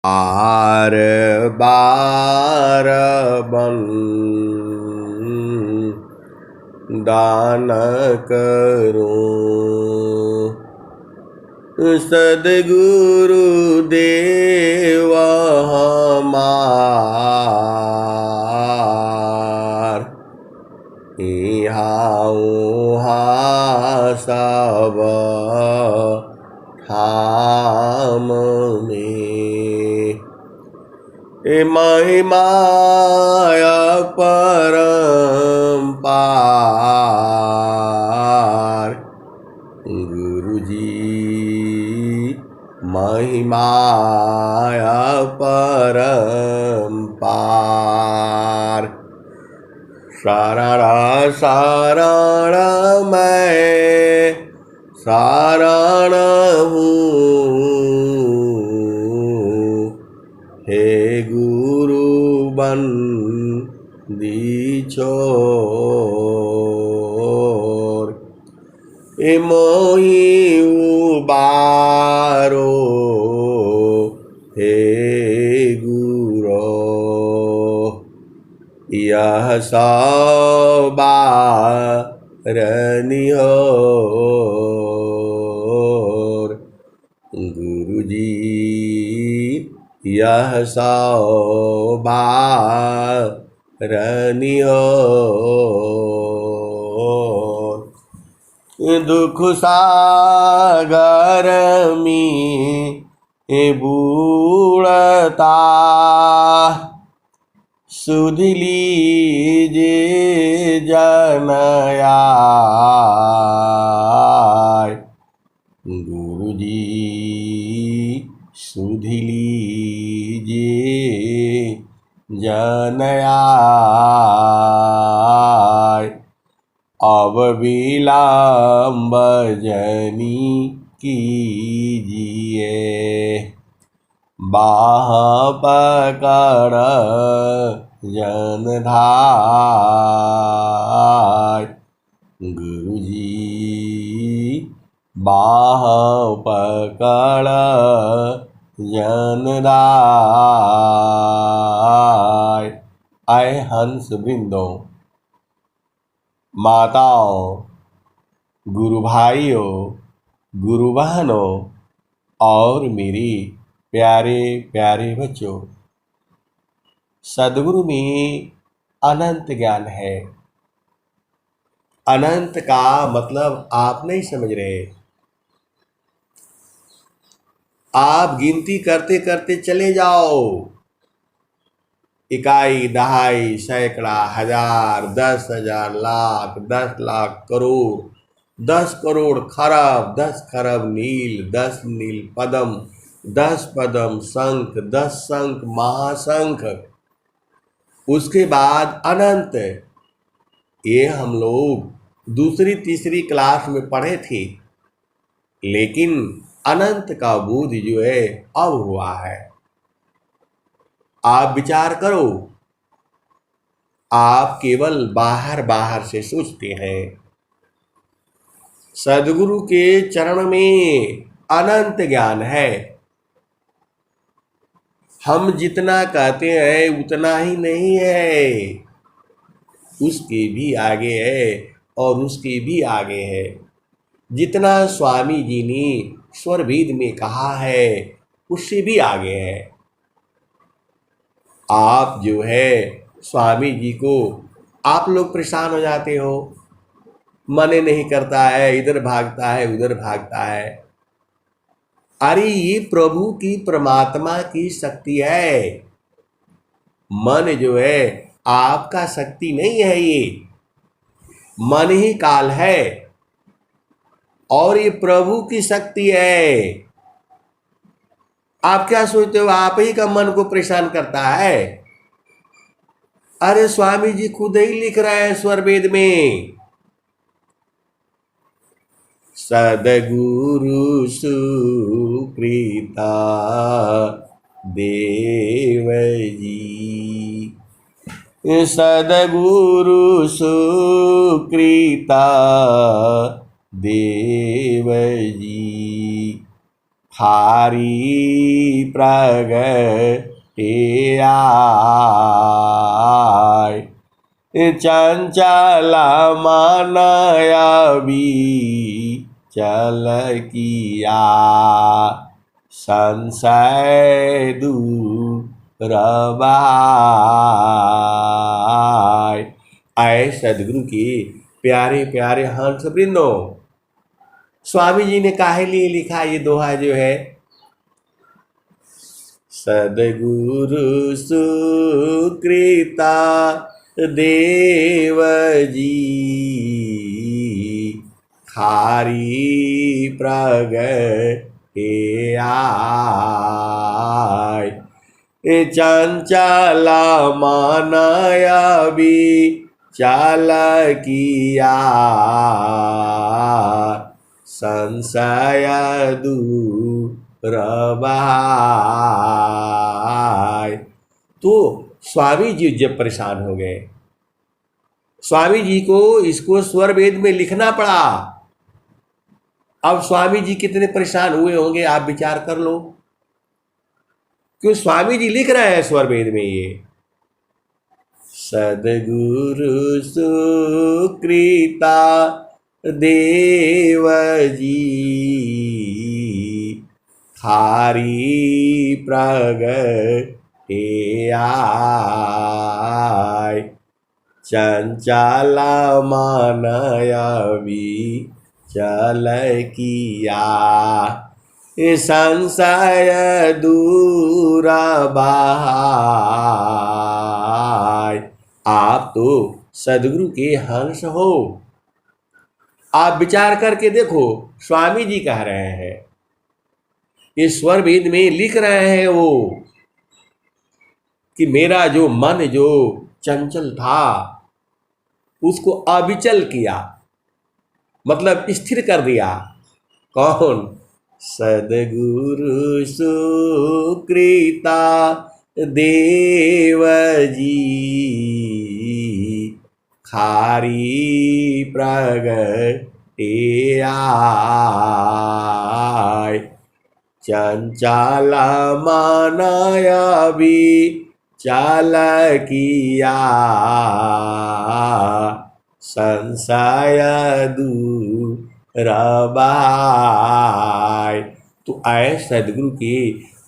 Are बार बन दान करूं, सद्गुरु देव हमार, इहाँ उहाँ सब ठाम में। महिमाय परम्पार, गुरुजी महिमाय परम्पार। शरण शरण मैं शरण हूँ, हे गुरु बंदी छोर, ए मोहि उबारो हे गुरो, यह सौ बार निहोर, गुरुजी यह सौ बार निहोर। दुख सागर में बूढ़ता, सुध लीजे जनयाय, गुरुजी सुध लीजे जनयाय। अब विलम्ब जनी कीजिए, बाह पकड़ जनधाय, गुरुजी बाह पकड़ जनधाय। आए हंस वृंदों, माताओं, गुरु भाइयों, गुरु बहनों और मेरी प्यारे प्यारे बच्चों, सद्गुरु में अनंत ज्ञान है। अनंत का मतलब आप नहीं समझ रहे। आप गिनती करते करते चले जाओ, इकाई, दहाई, सैकड़ा, हजार, 10,000, लाख, 10 लाख, करोड़, 10 करोड़ खरब, 10 खरब नील, 10 नील पदम, 10 पदम शंख, 10 शंख महाशंख, उसके बाद अनंत। ये हम लोग दूसरी तीसरी क्लास में पढ़े थे, लेकिन अनंत का बोध जो है अब हुआ है। आप विचार करो, आप केवल बाहर बाहर से सोचते हैं। सद्गुरु के चरण में अनंत ज्ञान है। हम जितना कहते हैं उतना ही नहीं है, उसके भी आगे है और उसके भी आगे है। जितना स्वामी जी ने स्वरभेद में कहा है उससे भी आगे है। आप जो है स्वामी जी को, आप लोग परेशान हो जाते हो, मन नहीं करता है, इधर भागता है उधर भागता है। अरे ये प्रभु की, परमात्मा की शक्ति है। मन जो है आपका शक्ति नहीं है, ये मन ही काल है और ये प्रभु की शक्ति है। आप क्या सोचते हो आप ही का मन को परेशान करता है? अरे स्वामी जी खुद ही लिख रहे हैं स्वरवेद में, सद्गुरु सुकृता देव जी, सद्गुरु सुकृता देव जी, खारी प्रगटे आय। चंचल मानया चल किया संशय दूर बाय। आए सदगुरु के प्यारे प्यारे हंस वृंदो, स्वामी जी ने काहे लिए लिखा ये दोहा जो है? सदगुरु सुकृता देव जी खारी प्रगटे आय। चंचल मानया चल किया संशय दूर बाय। तो स्वामी जी जब परेशान हो गए, स्वामी जी को इसको स्वर वेद में लिखना पड़ा। अब स्वामी जी कितने परेशान हुए होंगे आप विचार कर लो, क्यों स्वामी जी लिख रहे हैं स्वर वेद में ये सदगुरु सुकृता देव जी खारी प्रगटे आय। चंचल मानया चल किया संशय दूर बाय। आप तो सदगुरु के हंस हो। आप विचार करके देखो, स्वामी जी कह रहे हैं, ये स्वर वेद में लिख रहे हैं वो कि मेरा जो मन जो चंचल था उसको अविचल किया, मतलब स्थिर कर दिया। कौन? सदगुरु सुकृता देव जी खारी प्रगटे आय। चंचल मानया चल किया संशय दूर बाय। तो आए सदगुरु के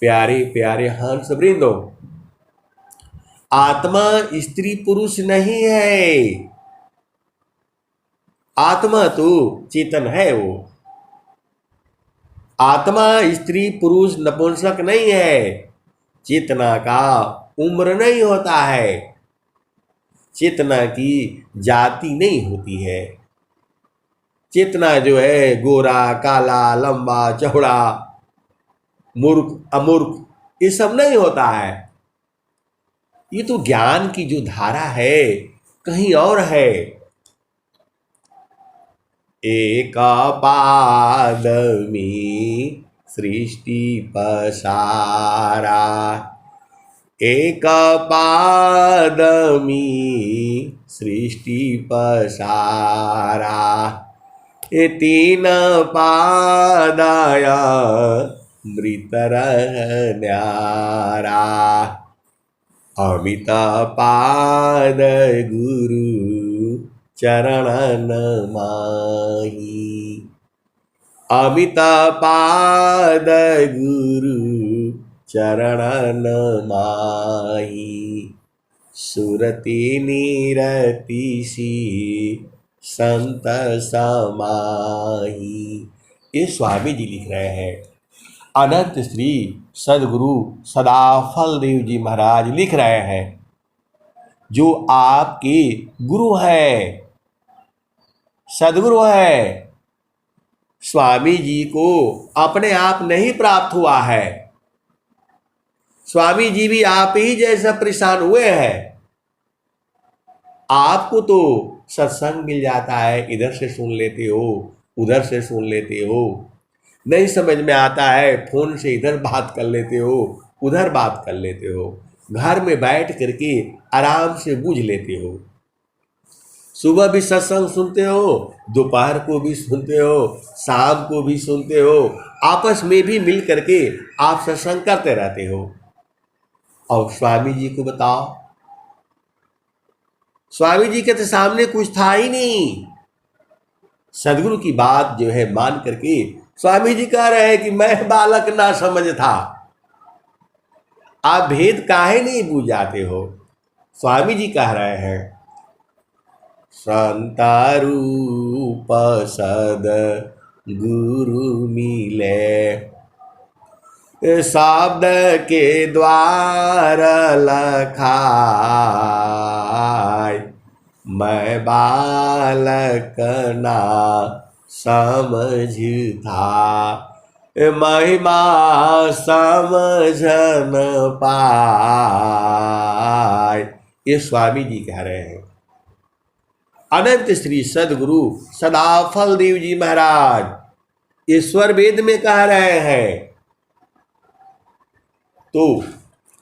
प्यारे प्यारे हंस वृंदो, आत्मा स्त्री पुरुष नहीं है, आत्मा तो चेतन है। वो आत्मा स्त्री पुरुष नपुंसक नहीं है। चेतना का उम्र नहीं होता है, चेतना की जाति नहीं होती है। चेतना जो है गोरा काला लंबा चौड़ा मूर्ख अमूर्ख ये सब नहीं होता है। ये तो ज्ञान की जो धारा है कहीं और है। एक पाद में सृष्टि पसारा, एक पाद में सृष्टि पसारा। ये तीन पादाया मृत न्यारा। अमित पाद गुरु चरणन माही, अमित पाद गुरु चरणन माही। सुरति निरति सी संत समाही। ये स्वामी जी लिख रहे हैं। अनंत श्री सदगुरु सदाफल देव जी महाराज लिख रहे हैं, जो आपके गुरु हैं, सदगुरु हैं। स्वामी जी को अपने आप नहीं प्राप्त हुआ है। स्वामी जी भी आप ही जैसा परेशान हुए हैं। आपको तो सत्संग मिल जाता है, इधर से सुन लेते हो उधर से सुन लेते हो, नहीं समझ में आता है फोन से इधर बात कर लेते हो उधर बात कर लेते हो, घर में बैठ करके आराम से बूझ लेते हो। सुबह भी सत्संग सुनते हो, दोपहर को भी सुनते हो, शाम को भी सुनते हो, आपस में भी मिल करके आप सत्संग करते रहते हो। और स्वामी जी को बताओ, स्वामी जी के तो सामने कुछ था ही नहीं। सदगुरु की बात जो है मान करके स्वामी जी कह रहे हैं कि मैं बालक ना समझ था। आप भेद काहे नहीं बूझ जाते हो? स्वामी जी कह रहे हैं, संतारूप सद गुरु मिले, शब्द के द्वार लखाय, मैं बालक ना समझ था, महिमा समझन पाय। ये स्वामी जी कह रहे हैं। अनंत श्री सदगुरु सदाफल देव जी महाराज ईश्वर वेद में कह रहे हैं। तो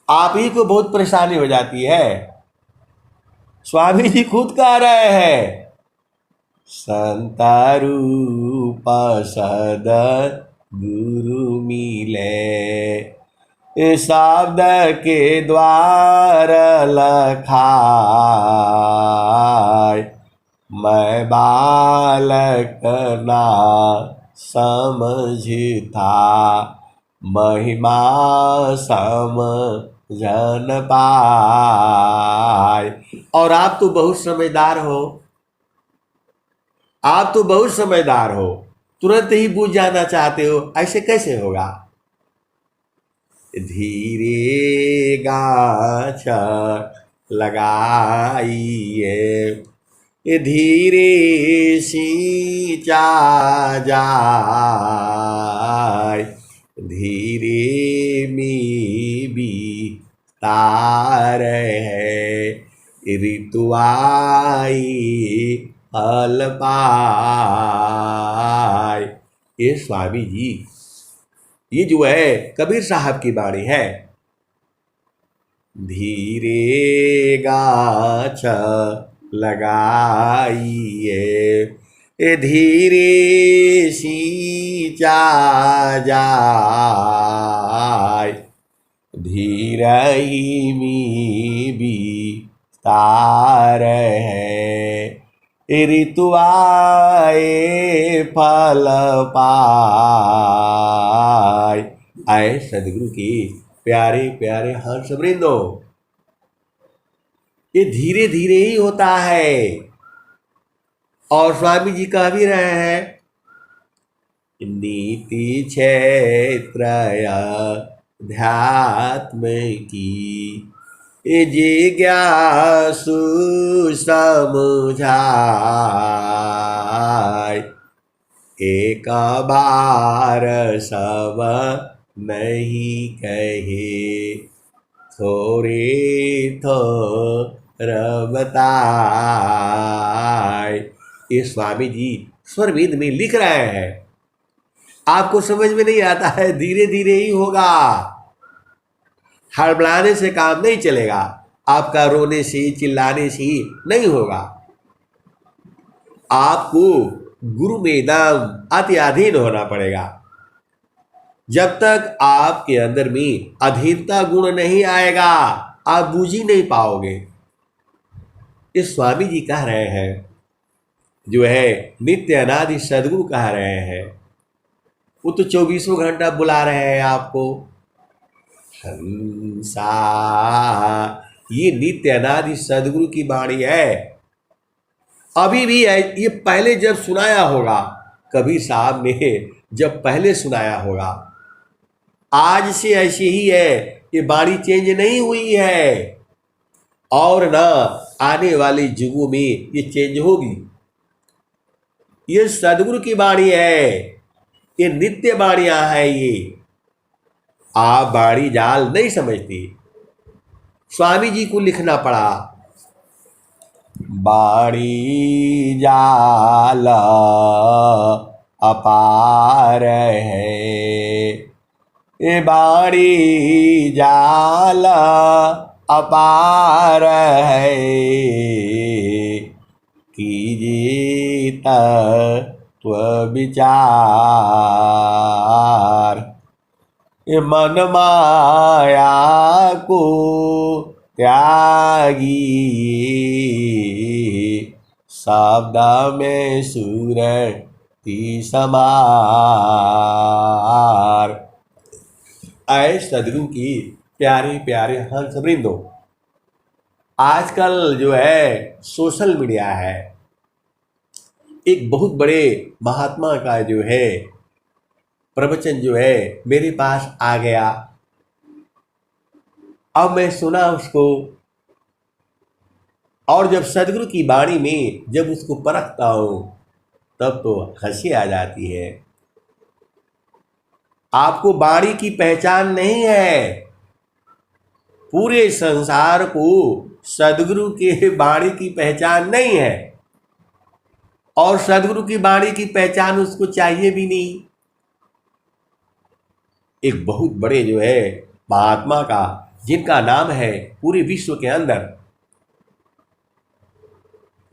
आप ही को बहुत परेशानी हो जाती है। स्वामी जी खुद कह रहे हैं, संतारूप सद गुरु मिले, शब्द के द्वार लखाय, मैं बालक ना समझता, महिमा समझन पाय। और आप तो बहुत समझदार हो, आप तो बहुत समझदार हो, तुरंत ही बूझ जाना चाहते हो, ऐसे कैसे होगा? धीरे गाछ लगाइए, धीरे सींचा जाय, धीरे में भी तार है, ऋतुआई फल पाय। ये स्वामी जी, ये जो है कबीर साहब की वाणी है। धीरे गाछ लगाइए, धीरे सींचा जाय, धीरहि में भी तार है, ऋतु आए फल पाय। आए सदगुरु की प्यारे प्यारे हंस वृंदो, ये धीरे धीरे ही होता है। और स्वामी जी कह भी रहे हैं, नीति क्षेत्र ध्यात्म की, जिज्ञासु समझाय, एक बार सब नहीं कहे, थोड़े थोर बताय। ये स्वामी जी स्वरवेद में लिख रहे हैं। आपको समझ में नहीं आता है, धीरे धीरे ही होगा, हड़बड़ाने से काम नहीं चलेगा, आपका रोने से चिल्लाने से नहीं होगा। आपको गुरु में एकदम अत्याधीन होना पड़ेगा। जब तक आपके अंदर में अधीनता गुण नहीं आएगा, आप बूझ ही नहीं पाओगे। इस स्वामी जी कह रहे हैं, जो है नित्य अनादि सदगुरु कह रहे हैं, वो तो 24 घंटा बुला रहे हैं आपको। हंसा, ये नित्य अनादि सदगुरु की वाणी है। अभी भी है, ये पहले जब सुनाया होगा, कबीर साहब ने जब पहले सुनाया होगा, आज से ऐसी ही है, ये वाणी चेंज नहीं हुई है, और ना आने वाले युगों में ये चेंज होगी। ये सदगुरु की वाणी है, ये नित्य वाणियां है। ये आप बाड़ी जाल नहीं समझती, स्वामी जी को लिखना पड़ा। बाड़ी जाल अपार है, ये बाड़ी जाल अपार है, कीजिए तत्व विचार। ये मन माया को त्यागी, शब्द में सुरति समार। आए सदगुरु की प्यारे प्यारे हंस वृंदो, आजकल जो है सोशल मीडिया है, एक बहुत बड़े महात्मा का जो है प्रवचन जो है मेरे पास आ गया। अब मैं सुना उसको, और जब सदगुरु की वाणी में जब उसको परखता हूं तब तो हंसी आ जाती है। आपको वाणी की पहचान नहीं है, पूरे संसार को सदगुरु के वाणी की पहचान नहीं है, और सदगुरु की वाणी की पहचान उसको चाहिए भी नहीं। एक बहुत बड़े जो है महात्मा का, जिनका नाम है पूरे विश्व के अंदर,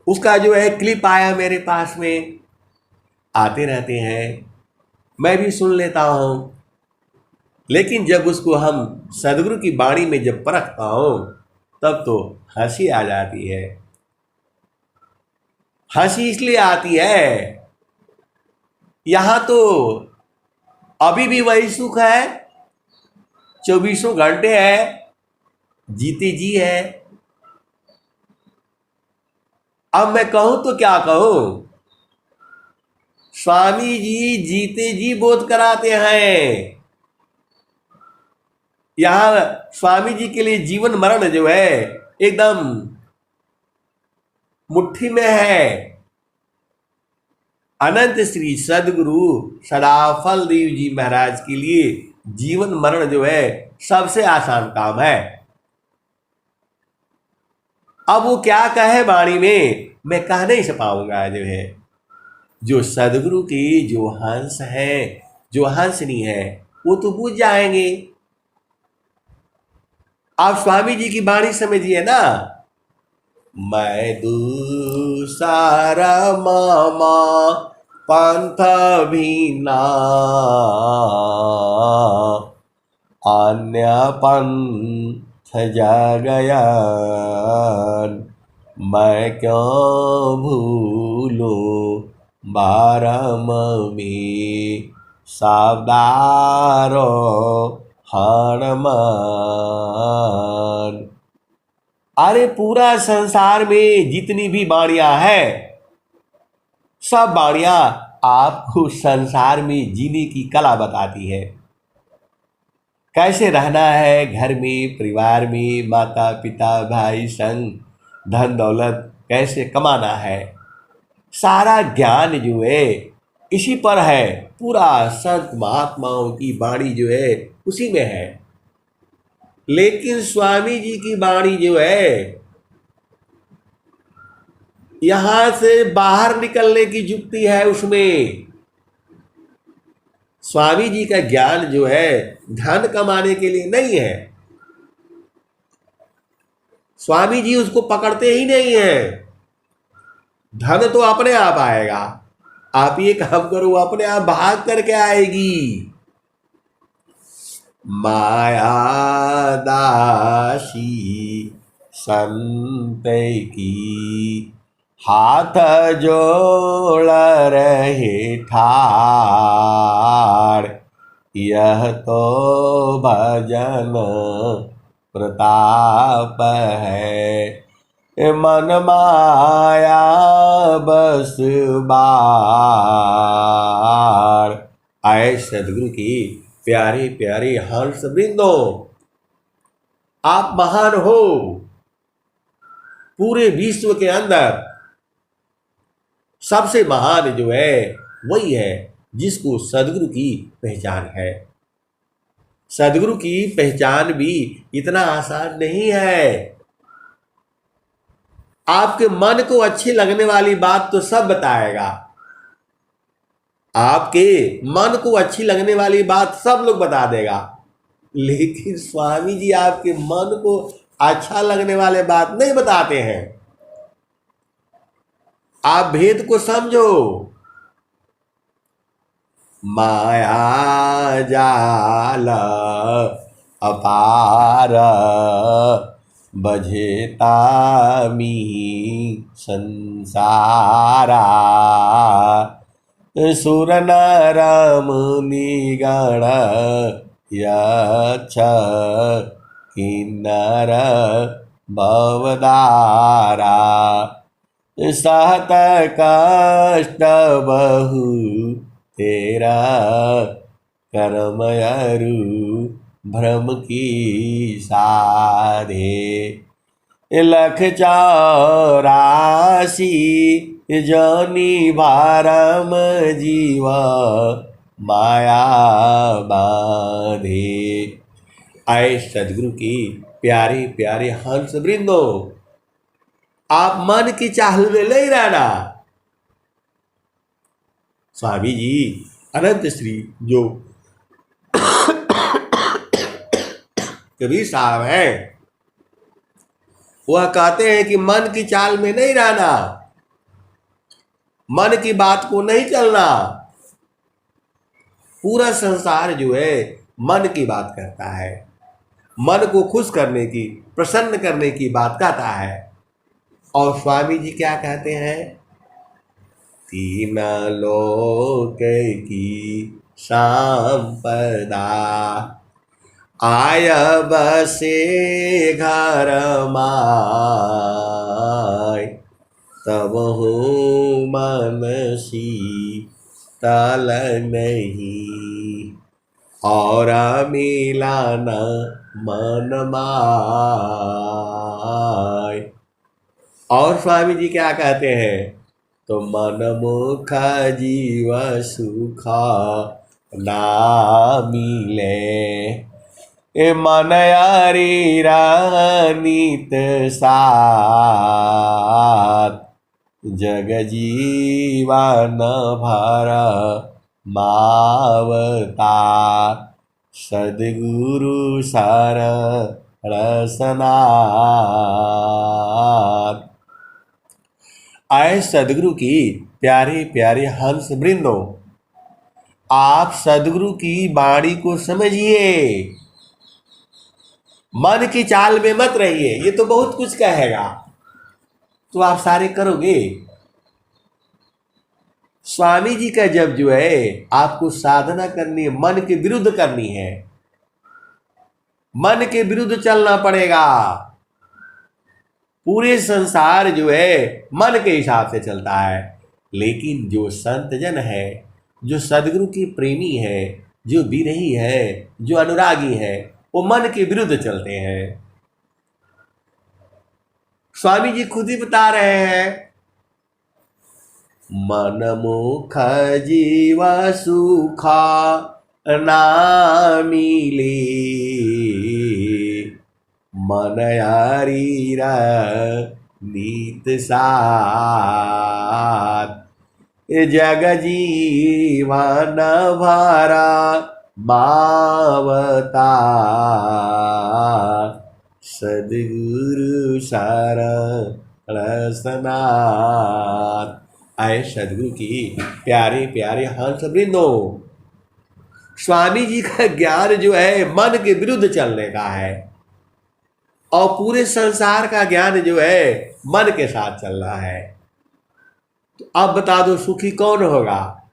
उसका जो है क्लिप आया मेरे पास में, आते रहते हैं, मैं भी सुन लेता हूँ। लेकिन जब उसको हम सदगुरु की वाणी में जब परखता हूँ तब तो हंसी आ जाती है। हंसी इसलिए आती है, यहाँ तो अभी भी वही सुख है, 24 घंटे है, जीते जी है। अब मैं कहूं तो क्या कहूं, स्वामी जी जीते जी बोध कराते हैं। यहां स्वामी जी के लिए जीवन मरण जो है एकदम मुट्ठी में है। अनंत श्री सदगुरु सदाफल देव जी महाराज के लिए जीवन मरण जो है सबसे आसान काम है। अब वो क्या कहे वाणी में, मैं कह नहीं पाऊंगा। जो है जो सदगुरु की जो हंस है, जो हंसनी है, वो तो बुझ जाएंगे। आप स्वामी जी की वाणी समझिए ना, मैं दूसरा मामा पंथ भीना, अन्य पंथ जगया, मैं क्यों भूलूं बारम में सावधारो हनुमान। अरे पूरा संसार में जितनी भी वाणियां हैं, सब वाणियां आपको संसार में जीने की कला बताती है। कैसे रहना है घर में, परिवार में, माता पिता भाई संग, धन दौलत कैसे कमाना है, सारा ज्ञान जो है इसी पर है। पूरा संत महात्माओं की वाणी जो है उसी में है। लेकिन स्वामी जी की वाणी जो है, यहां से बाहर निकलने की युक्ति है उसमें। स्वामी जी का ज्ञान जो है धन कमाने के लिए नहीं है। स्वामी जी उसको पकड़ते ही नहीं है। धन तो अपने आप आएगा, आप ये काम करो, अपने आप भाग करके आएगी। माया दासी संत की, हाथ जोड़ रहे ठाड़, यह तो भजन प्रताप है। मन माया बस बार। आए सदगुरु की प्यारे प्यारे हंस वृंदो, आप महान हो। पूरे विश्व के अंदर सबसे महान जो है वही है जिसको सदगुरु की पहचान है। सदगुरु की पहचान भी इतना आसान नहीं है। आपके मन को अच्छी लगने वाली बात तो सब बताएगा, आपके मन को अच्छी लगने वाली बात सब लोग बता देगा, लेकिन स्वामी जी आपके मन को अच्छा लगने वाले बात नहीं बताते हैं। आप भेद को समझो। माया जाल अपार बझेता मी संसारा। सुर नर मुनि गण यक्ष किन्नर भवदारा। सहत कष्ट बहु तेरा कर्मयरु भ्रम की साधे। लख 84 जनी भारम जीव माया बांधे। आए सदगुरु की प्यारे प्यारे हंस वृंदो, आप मन की चाल में नहीं रहना। स्वामी जी अनंत श्री जो कबीर साहब हैं, वह कहते हैं कि मन की चाल में नहीं रहना, मन की बात को नहीं चलना। पूरा संसार जो है मन की बात करता है, मन को खुश करने की, प्रसन्न करने की बात कहता है। और स्वामी जी क्या कहते हैं? तीन लोक की संपदा आय बसे घर माय। तब हूँ मन शीतल नहीं और मिलन मन माय। और स्वामी जी क्या कहते हैं? तो मन मुख जीव सुख ना मिले। ए मन नित साथ जग जीवन भर मावता। सद्गुरु सरसनाथ। आए सदगुरु की प्यारे प्यारे हंस वृंदो, आप सदगुरु की वाणी को समझिए, मन की चाल में मत रहिए। ये तो बहुत कुछ कहेगा, तो आप सारे करोगे? स्वामी जी का जब जो है आपको साधना करनी है, मन के विरुद्ध करनी है, मन के विरुद्ध चलना पड़ेगा। पूरे संसार जो है मन के हिसाब से चलता है, लेकिन जो संत जन है, जो सदगुरु की प्रेमी है, जो विरही है, जो अनुरागी है, वो मन के विरुद्ध चलते हैं। स्वामी जी खुद ही बता रहे हैं, मन मुख जीव सुख ना मिले। मन हरीरा नीत साथ जग जीवन भरा मावता। सद्गुरु सरसनाथ। आए सद्गुरु की प्यारे प्यारे हंस वृंदो, स्वामी जी का ज्ञान जो है मन के विरुद्ध चलने का है, और पूरे संसार का ज्ञान जो है मन के साथ चल रहा है। तो अब बता दो सुखी कौन होगा?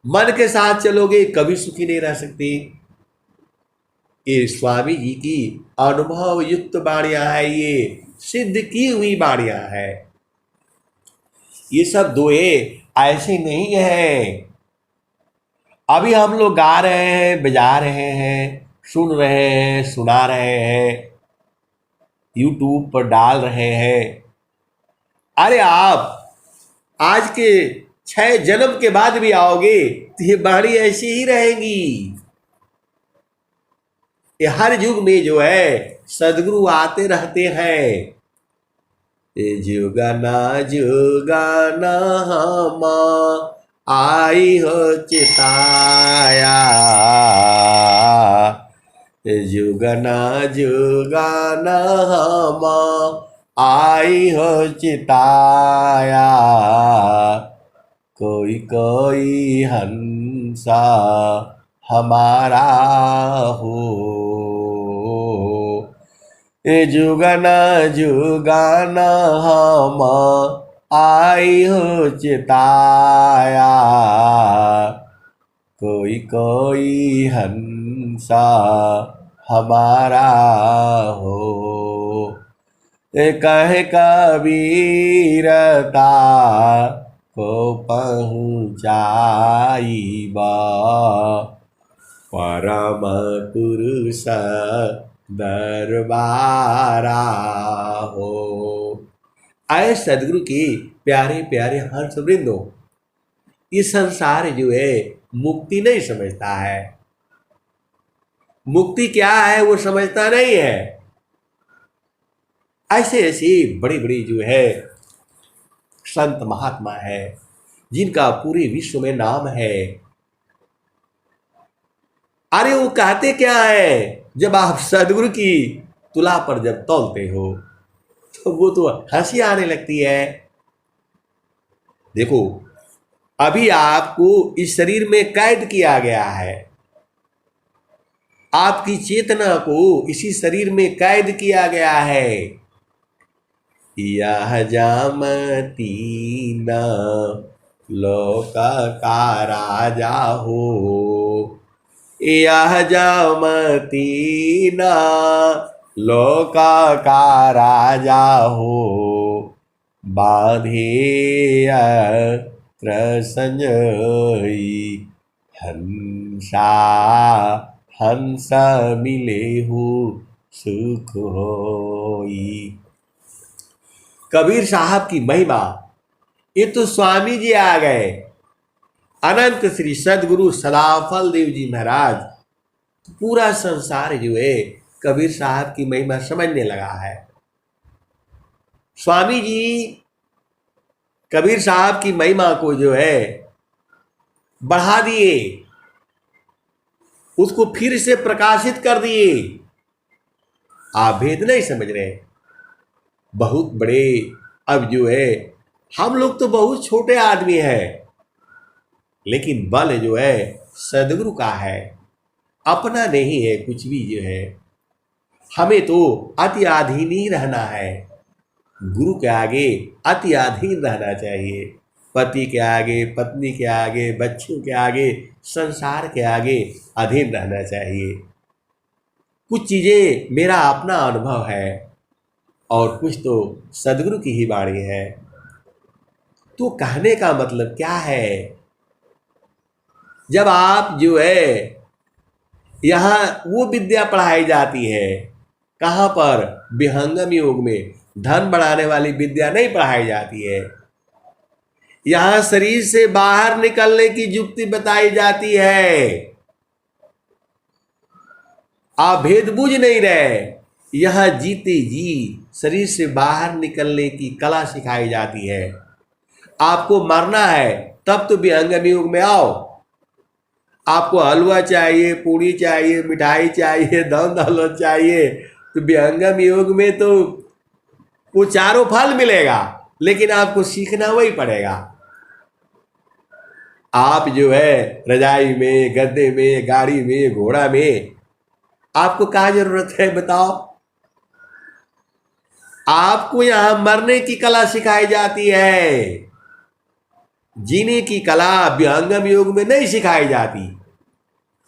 मन के साथ चलोगे कभी सुखी नहीं रह सकती। ये स्वामी जी की अनुभव युक्त वाणियां है, ये सिद्ध की हुई वाणियां है। ये सब दोए ऐसे नहीं है अभी हम लोग गा रहे हैं, बजा रहे हैं, सुन रहे हैं, सुना रहे हैं, यूट्यूब पर डाल रहे हैं। अरे आप आज के 6 जन्म के बाद भी आओगे तो ये वाणी ऐसी ही रहेगी। ये हर युग में जो है सदगुरु आते रहते हैं। जुगना जुगना हम आई हो चिताया। जुगना जुगना हम आई हो चिताया, कोई कोई हंसा हमारा हो। ए जुगना जुगाना हम आई हो चिताया, कोई कोई हंसा हमारा हो। कहे कबीरता को पहुँचाईबा, परम पुरुष दरबारा हो। आए सदगुरु की प्यारे प्यारे हंस वृंदो, ये संसार जो है मुक्ति नहीं समझता है। मुक्ति क्या है वो समझता नहीं है। ऐसे ऐसी बड़ी बड़ी जो है संत महात्मा है जिनका पूरे विश्व में नाम है। अरे वो कहते क्या है, जब आप सदगुरु की तुला पर जब तौलते हो तो वो तो हंसी आने लगती है। देखो, अभी आपको इस शरीर में कैद किया गया है, आपकी चेतना को इसी शरीर में कैद किया गया है। यह जामती न लोक का राजा हो, यह जामती न लोक का राजा हो। बांधे संजई हंसा, हंस मिले हो सुख होई। कबीर साहब की महिमा, ये तो स्वामी जी आ गए, अनंत श्री सदगुरु सदाफल देव जी महाराज। पूरा संसार जो है कबीर साहब की महिमा समझने लगा है। स्वामी जी कबीर साहब की महिमा को जो है बढ़ा दिए, उसको फिर से प्रकाशित कर दिए। आप भेद नहीं समझ रहे, बहुत बड़े। अब जो है हम लोग तो बहुत छोटे आदमी हैं, लेकिन बल जो है सदगुरु का है, अपना नहीं है कुछ भी। जो है हमें तो अति अधीन ही रहना है, गुरु के आगे अति अधीन रहना चाहिए। पति के आगे, पत्नी के आगे, बच्चों के आगे, संसार के आगे अधीन रहना चाहिए। कुछ चीज़ें मेरा अपना अनुभव है और कुछ तो सदगुरु की ही वाणी है। तो कहने का मतलब क्या है, जब आप जो है यहाँ वो विद्या पढ़ाई जाती है, कहाँ पर, विहंगम योग में धन बढ़ाने वाली विद्या नहीं पढ़ाई जाती है। यहाँ शरीर से बाहर निकलने की युक्ति बताई जाती है। आप भेद बुझ नहीं रहे, यहाँ जीते जी शरीर से बाहर निकलने की कला सिखाई जाती है। आपको मरना है तब तो विहंगम योग में आओ। आपको हलवा चाहिए, पूड़ी चाहिए, मिठाई चाहिए, धन दौलत चाहिए, तो विहंगम योग में तो वो चारों फल मिलेगा, लेकिन आपको सीखना वही पड़ेगा। आप जो है रजाई में, गद्दे में, गाड़ी में, घोड़ा में, आपको क्या जरूरत है बताओ। आपको यहां मरने की कला सिखाई जाती है, जीने की कला विहंगम योग में नहीं सिखाई जाती।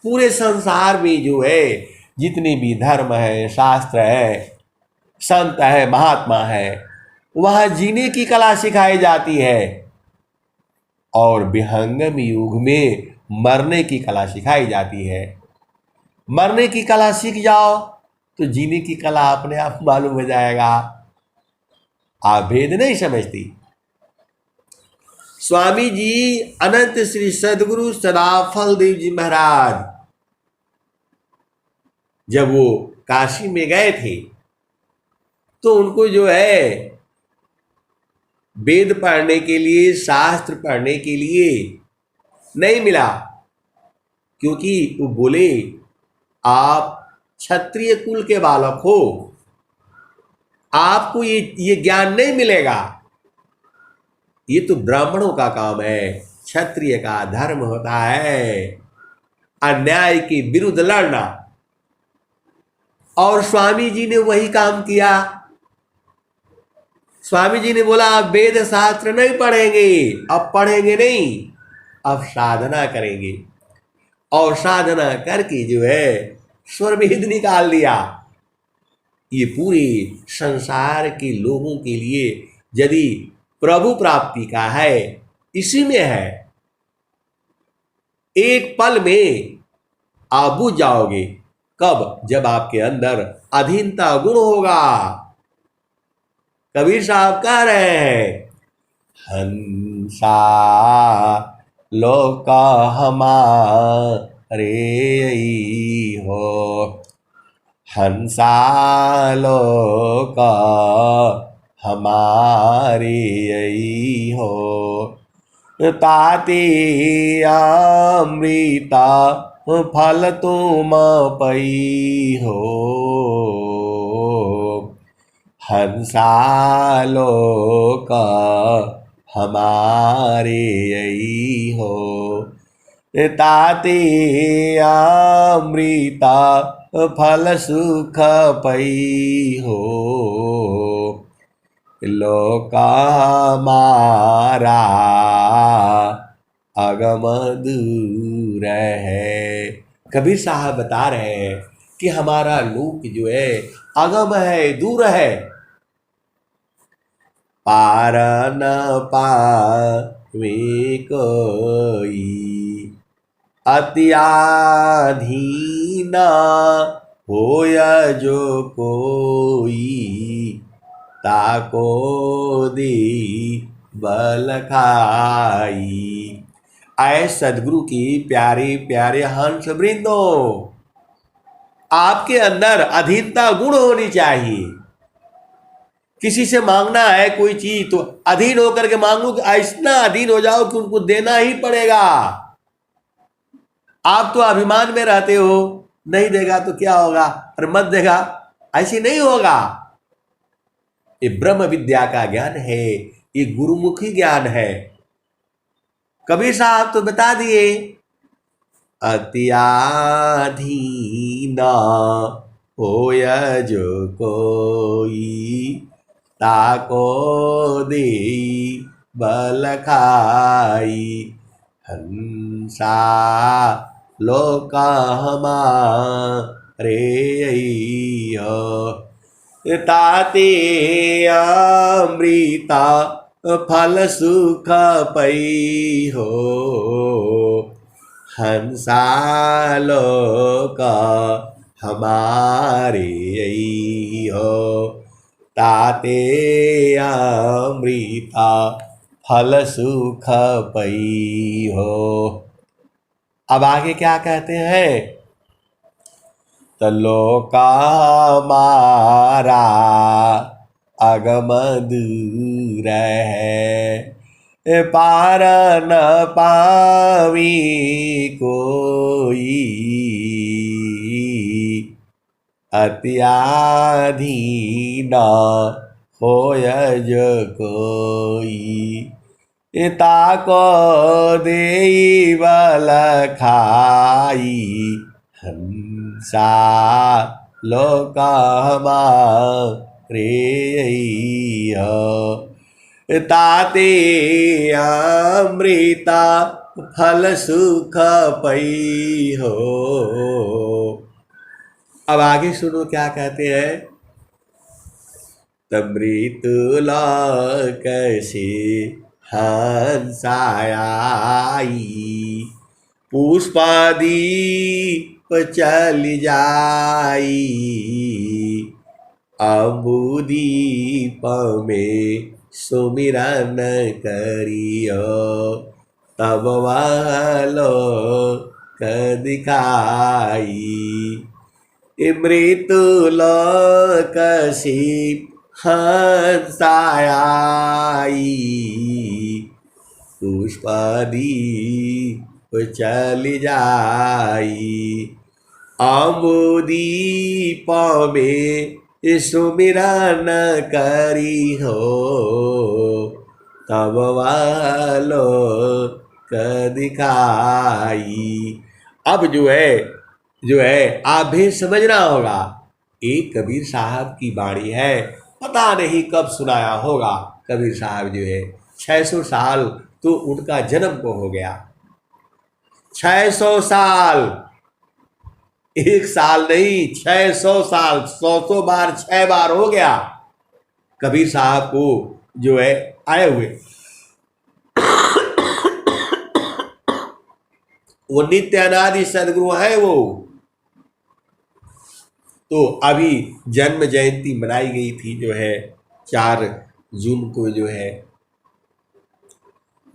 पूरे संसार में जो है जितने भी धर्म है, शास्त्र है, संत है, महात्मा है, वहाँ जीने की कला सिखाई जाती है, और विहंगम युग में मरने की कला सिखाई जाती है। मरने की कला सीख जाओ तो जीने की कला अपने आप मालूम हो जाएगा। आप भेद नहीं समझती। स्वामी जी अनंत श्री सदगुरु सदाफल देव जी महाराज जब वो काशी में गए थे तो उनको जो है वेद पढ़ने के लिए, शास्त्र पढ़ने के लिए नहीं मिला, क्योंकि वो बोले आप क्षत्रिय कुल के बालक हो, आपको ये ज्ञान नहीं मिलेगा। ये तो ब्राह्मणों का काम है, क्षत्रिय का धर्म होता है अन्याय के विरुद्ध लड़ना। और स्वामी जी ने वही काम किया। स्वामी जी ने बोला अब वेद शास्त्र नहीं पढ़ेंगे, अब पढ़ेंगे नहीं, अब साधना करेंगे। और साधना करके जो है स्वरभेद निकाल दिया। ये पूरे संसार के लोगों के लिए यदि प्रभु प्राप्ति का है, इसी में है। एक पल में आप बुझ जाओगे। कब? जब आपके अंदर अधीनता गुण होगा। कबीर साहब कह रहे हैं, हंसा लोका हमारे हो, हंसा लोका हमारे हो, ताते अमृता फल तुम पई हो, हंसा लोका हमारे हो, ताते अमृता फल सुख पई हो, लोका हमारा अगम दूर है। कबीर साहब बता रहे हैं कि हमारा लोक जो है अगम है, दूर है। पार न पावे कोई अत्याधीना होय जो कोई, ताको दी बल खाई। आए सदगुरु की प्यारे प्यारे हंस वृंदो, आपके अंदर अधीनता गुण होनी चाहिए। किसी से मांगना है कोई चीज तो अधीन होकर के मांगो, कि ऐसा अधीन हो जाओ कि उनको देना ही पड़ेगा। आप तो अभिमान में रहते हो, नहीं देगा तो क्या होगा, और मत देगा, ऐसे नहीं होगा। ये ब्रह्म विद्या का ज्ञान है, ये गुरुमुखी ज्ञान है। कबीर साहब तो बता दिए, अत्याधीना होय जो कोई, ताको दे बल खाई, हंसा लोका हमारे हो, ताते अमृता फल सुख पई हो, हंसा लोका हमारे हो, ताते अमृता फल सुख पई हो। अब आगे क्या कहते हैं, तो लोका हमारा अगम दूर है, पार न पावी कोई, अत्याधीना होय जो कोई, ताको देई बल खाई, हंसा लोका हमारे हो, ताते अमृता फल सुख पई हो। अब आगे सुनो क्या कहते हैं, तमृतुला कैसे हंसाई, पुष्पादि चल जाई, अम्बुदीप में सुमिरन करियो, तब वह लोक दिखाई, मृत्युलोक सी हंसाई, पुष्पादि चल जाई, अम्बुदीप में सुमिरन करी हो तब वालो क दिखाई। अब जो है आप भी समझना होगा, एक कबीर साहब की बाणी है, पता नहीं कब सुनाया होगा। कबीर साहब जो है 600 साल तो उनका जन्म को हो गया। 600 साल, एक साल नहीं, 600 साल, 100 बार 6 बार हो गया कबीर साहब को जो है आए हुए। वो नित्य अनादि सदगुरु है वो। तो अभी जन्म जयंती मनाई गई थी जो है 4 जून को जो है,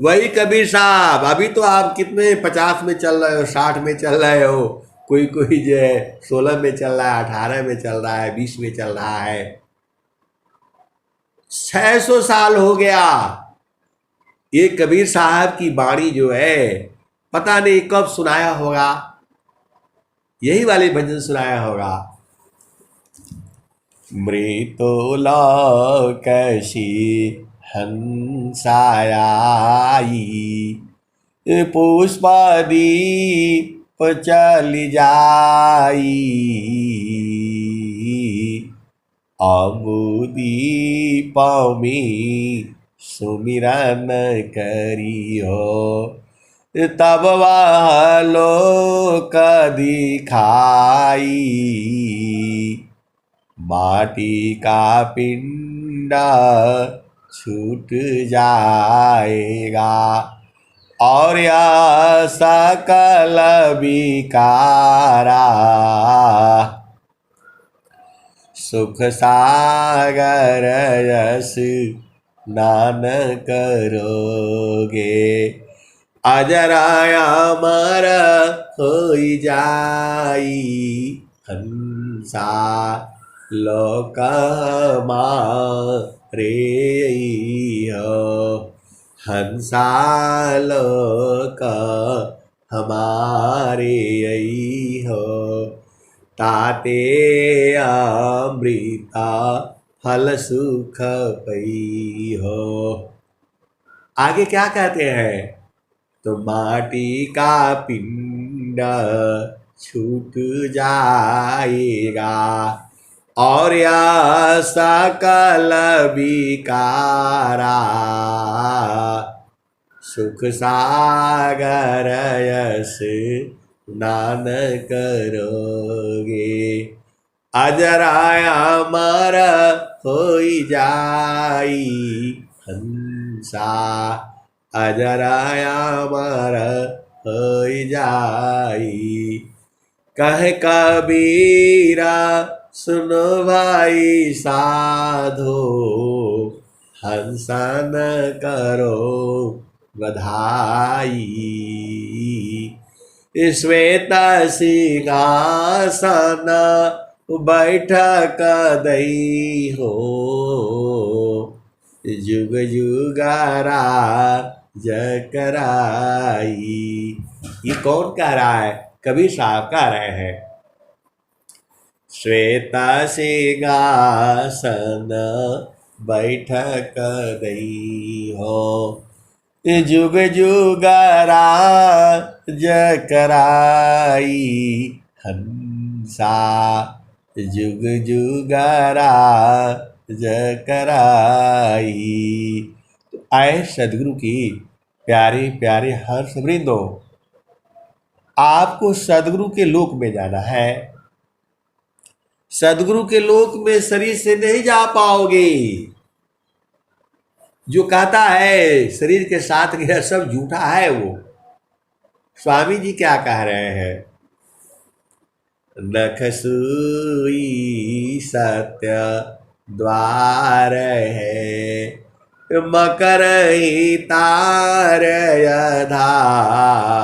वही कबीर साहब। अभी तो आप कितने 50 में चल रहे हो, 60 में चल रहे हो, कोई कोई जो है 16 में चल रहा है, 18 में चल रहा है, 20 में चल रहा है। 600 साल हो गया। ये कबीर साहब की बाणी जो है पता नहीं कब सुनाया होगा, यही वाले भजन सुनाया होगा। मृत्युलोकसी हंसाई पुष्पदीप चली जाई अमुदीप में सुमिरन करी हो तब वह लोक दिखाई। माटी का पिंड छूट जाएगा और यह सकल विकारा सुख सागर यस स्नान करोगे अजराया अमर होई जाई हंसा लोक मारे हो हंसा लोक हमारे हो ताते अमृता फल सुख पई हो। आगे क्या कहते हैं, तो माटी का पिंड छूट जाएगा और या सकल विकारा सुख सागर यस स्नान करोगे अजराया अमर होई जाई हंसा अजराया अमर होई जाई। कहे कबीरा सुनो भाई साधो हंसन करो बधाई श्वेत सिंहासन बैठक दई हो जुग जुगारा जकराई। ये कौन कह रहा है, कबीर साहब कह रहे हैं। श्वेत सिंहासन बैठक दई हो जुग जुगरा जकराई हंसा जुग जुगरा जकराई। तो आए सदगुरु की प्यारे प्यारे हर्ष वृंदो, आपको सदगुरु के लोक में जाना है। सदगुरु के लोक में शरीर से नहीं जा पाओगे। जो कहता है शरीर के साथ गया सब झूठा है। वो स्वामी जी क्या कह रहे हैं, नखसुई सत्य द्वार है मकर तार धार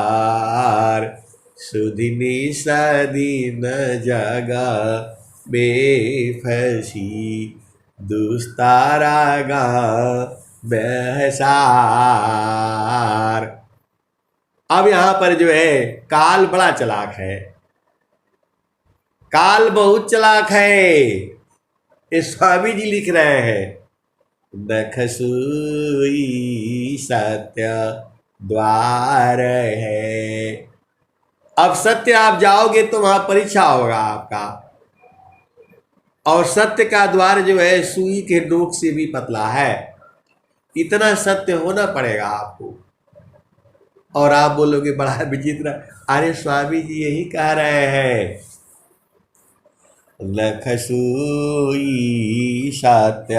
सुधिनी सदीन जगा बेफसी दुस्तारा गा बेहसार। अब यहां पर जो है काल बड़ा चालाक है, काल बहुत चालाक है। ये स्वामी जी लिख रहे हैं, नखसुई सत्य द्वार है। अब सत्य आप जाओगे तो वहां परीक्षा होगा आपका, और सत्य का द्वार जो है सुई के नोक से भी पतला है, इतना सत्य होना पड़ेगा आपको। और आप बोलोगे बड़ा विचित्र, अरे स्वामी जी यही कह रहे हैं, लखसुई सत्य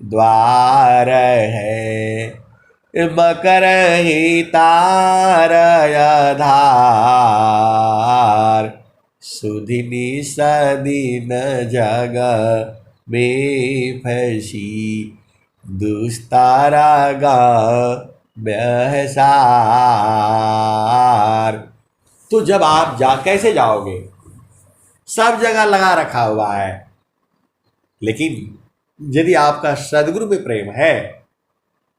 द्वार है, मकर ही तारय धार, सुधिनी सदीन जग में फसी, दुस्तारा गा बेहसार। तो जब आप कैसे जाओगे, सब जगह लगा रखा हुआ है, लेकिन यदि आपका सदगुरु में प्रेम है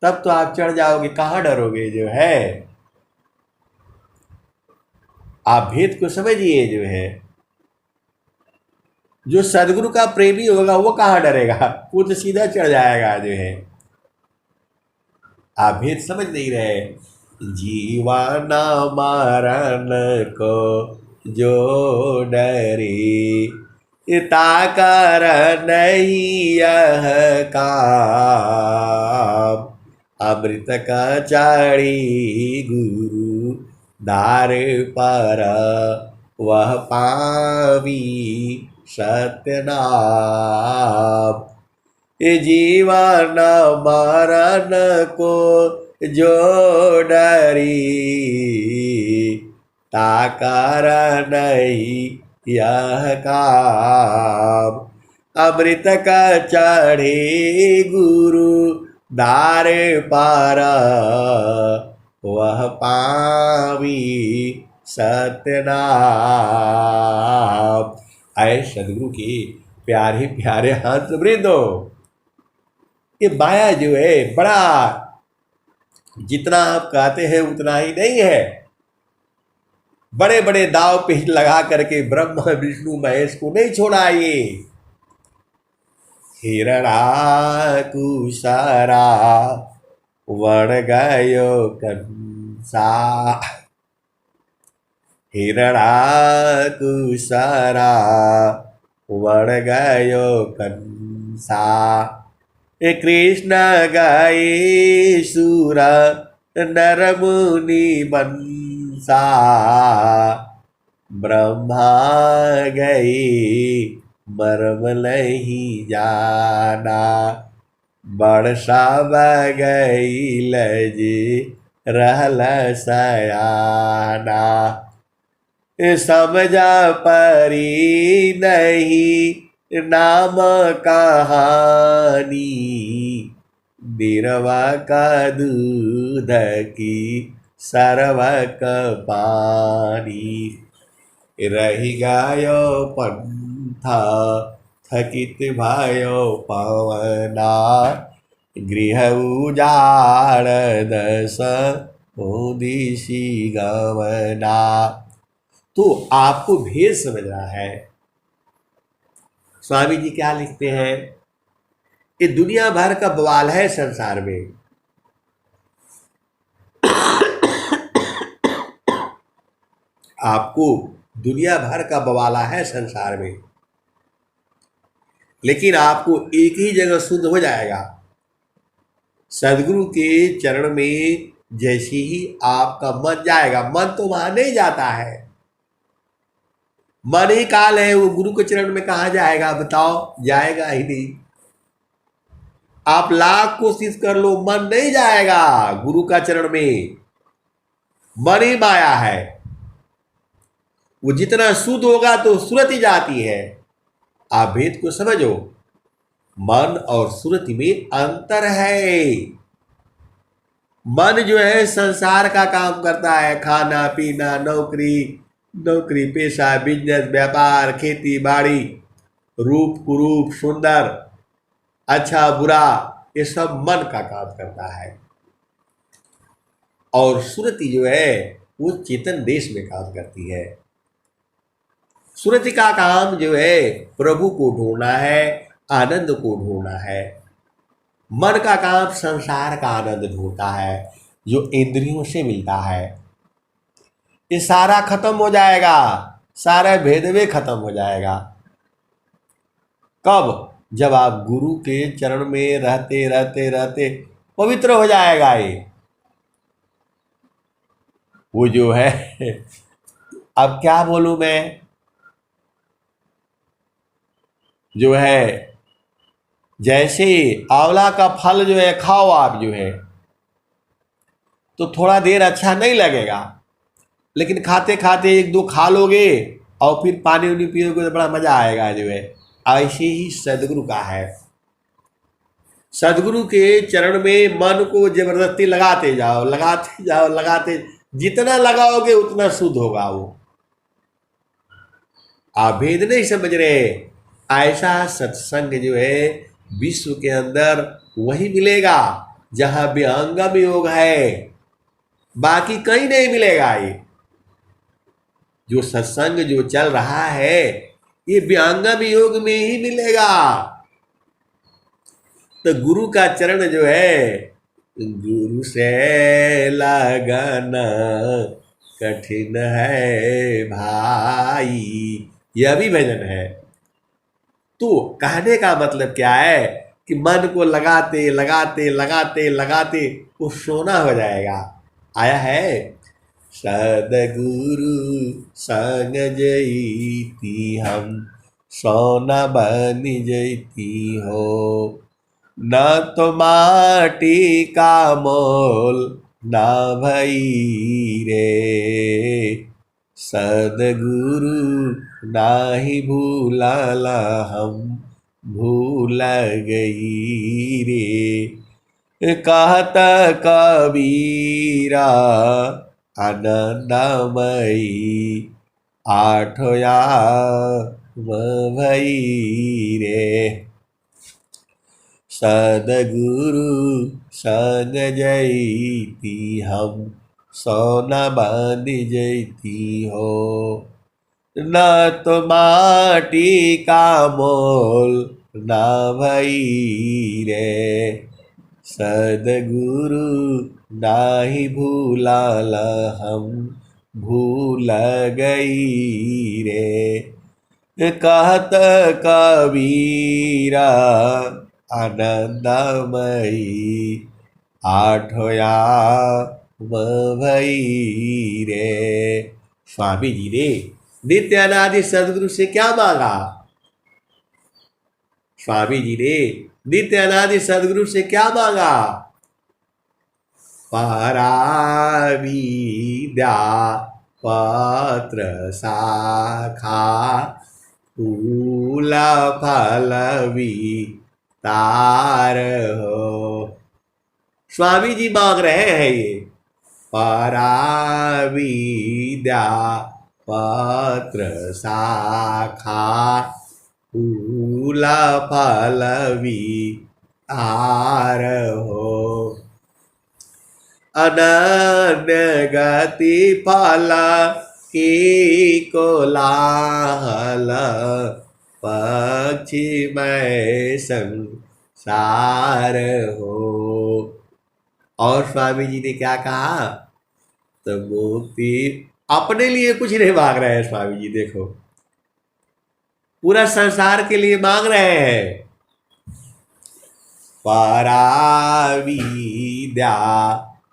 तब तो आप चढ़ जाओगे, कहाँ डरोगे। जो है आप भेद को समझिए, जो है जो सदगुरु का प्रेमी होगा वो कहाँ डरेगा, वो तो सीधा चढ़ जाएगा। जो है आप भेद समझ नहीं रहे। जीवन मरण को जो डरे, ताकर नहीं यह काम, अमृत का चाड़ी गुरु दार पर, वह पावी सत्य नाम। जीवन मरण को जो डरी, ताकर नहीं यह काम, अमृत का चढ़े गुरु दार पार, वह पावी सत्य नाम। आए सदगुरु के प्यारे प्यारे हंस वृंदो, ये माया जो है बड़ा, जितना आप कहते हैं उतना ही नहीं है। बड़े बड़े दाव पेच लगा करके ब्रह्मा विष्णु महेश को नहीं छोड़ा ये। हिरणाकुशरा वण गयो कंसा, हिरणाकुशरा वण गयो कंसा, कृष्ण गए सुर नर मुनि बंसा, ब्रह्मा गए मर्म नहीं जाना, बरसा गई लजे रहल सयाना, समझा परी नहीं नाम कहानी, बिरवा का दूध की सरवक पानी, रही गायो पंथा थकित भयो पवना, गृह उजाड़ दस दिशी गवना। तो आपको भेद समझना है। स्वामी जी क्या लिखते हैं, ये दुनिया भर का बवाल है संसार में। आपको दुनिया भर का बवाला है संसार में, लेकिन आपको एक ही जगह शुद्ध हो जाएगा, सदगुरु के चरण में। जैसे ही आपका मन जाएगा, मन तो वहां नहीं जाता है, मन ही काल है, वो गुरु के चरण में कहाँ जाएगा बताओ, जाएगा ही नहीं। आप लाख कोशिश कर लो, मन नहीं जाएगा गुरु का चरण में। मन ही माया है, वो जितना शुद्ध होगा तो सुरति जाती है। आप भेद को समझो, मन और सुरति में अंतर है। मन जो है संसार का काम करता है, खाना पीना, नौकरी पेशा, बिजनेस, व्यापार, खेती बाड़ी, रूप कुरूप, सुंदर अच्छा बुरा, ये सब मन का काम करता है। और सुरति जो है वो चेतन देश में काम करती है। सुरति का काम जो है प्रभु को ढूंढना है, आनंद को ढूंढना है। मन का काम संसार का आनंद ढूंढता है जो इंद्रियों से मिलता है। ये सारा खत्म हो जाएगा, सारा भेदवे खत्म हो जाएगा। कब? जब आप गुरु के चरण में रहते रहते रहते पवित्र हो जाएगा ये। वो जो है अब क्या बोलूं मैं, जो है जैसे आंवला का फल जो है खाओ आप जो है, तो थोड़ा देर अच्छा नहीं लगेगा, लेकिन खाते खाते एक दो खा लोगे और फिर पानी उनी पियोगे तो बड़ा मजा आएगा जो है। ऐसे ही सदगुरु का है। सदगुरु के चरण में मन को जबरदस्ती लगाते जाओ, लगाते जाओ, लगाते, जितना लगाओगे उतना शुद्ध होगा वो। आप भेद नहीं समझ रहे। ऐसा सत्संग जो है विश्व के अंदर वही मिलेगा जहां विहंगम योग है, बाकी कहीं नहीं मिलेगा। ये जो सत्संग जो चल रहा है ये विहंगम योग में ही मिलेगा। तो गुरु का चरण जो है, गुरु से लगना कठिन है भाई, यह भी भजन है। तो कहने का मतलब क्या है कि मन को लगाते लगाते लगाते लगाते वो सोना हो जाएगा। आया है सदगुरु संग जईती हम, सोना बन जईती हो। न तो माटी का मोल ना भई रे, सदगुरु नाही भूलाला हम, भूल गई रे। कहत कबीरा आनंदमयी, आठोया भई रे। सदगुरु संग जईती हम, सोना बांध जईती हो। न तो माटी का मोल ना भई रे, सदगुरु नाही भूलाला हम, भूल गई रे। कहत कबीरा आनंदमयी, आठोया भई रे। स्वामी जी ने नित्य अनादि सदगुरु से क्या मांगा? स्वामी जी ने नित्य अनादि सदगुरु से क्या मांगा? पराविद्या पत्र शाखा, फूल फल तार हो। स्वामी जी मांग रहे हैं ये पराविद्या पत्र शाखा, फूल फल तार हो। अनन्य गति फल की कोलाहल, पक्षी में संसार हो। और स्वामी जी ने क्या कहा? तो मुक्ति अपने लिए कुछ नहीं मांग रहे हैं स्वामी जी, देखो पूरा संसार के लिए मांग रहे हैं। पराविद्या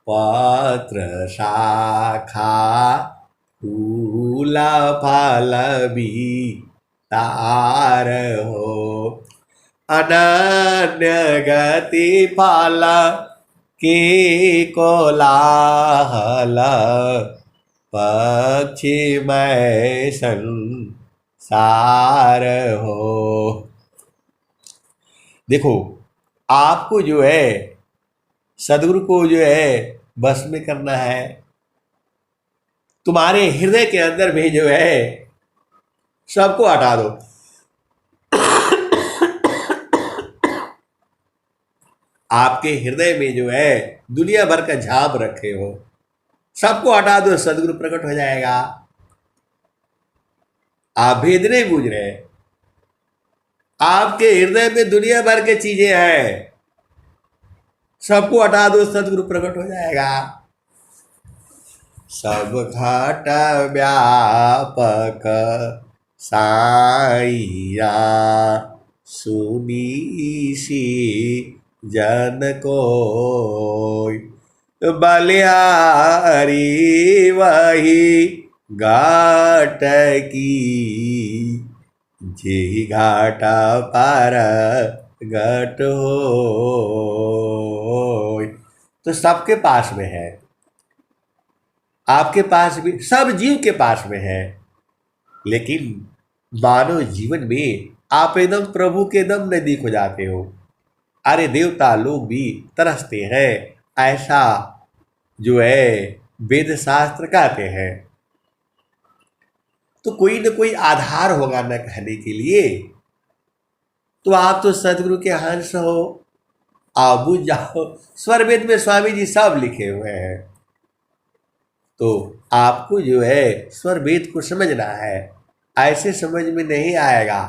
पत्र शाखा, फूल फल तार हो। अनन्य गति फल की कोलाहल, पक्षी में संसार हो। देखो आपको जो है सदगुरु को जो है बस में करना है। तुम्हारे हृदय के अंदर भी जो है सबको हटा दो। आपके हृदय में जो है दुनिया भर का झाप रखे हो, सबको हटा दो, सदगुरु प्रकट हो जाएगा। आप भेद नहीं बूझ रहे। आपके हृदय में दुनिया भर के चीजें हैं, सबको हटा दो, सदगुरु प्रकट हो जाएगा। सब घाट व्यापक साइया, सुनी सी जन को बलिहारी वही घाट की, जे घाटा पार घट हो। तो सबके पास में है, आपके पास भी, सब जीव के पास में है। लेकिन मानव जीवन में आप एकदम प्रभु के एकदम नजदीक हो जाते हो। अरे देवता लोग भी तरसते हैं, ऐसा जो है वेद शास्त्र कहते हैं। तो कोई न कोई आधार होगा न कहने के लिए। तो आप तो सदगुरु के हंस हो, आप बुझ जाओ। स्वर वेद में स्वामी जी सब लिखे हुए हैं। तो आपको जो है स्वर वेद को समझना है, ऐसे समझ में नहीं आएगा।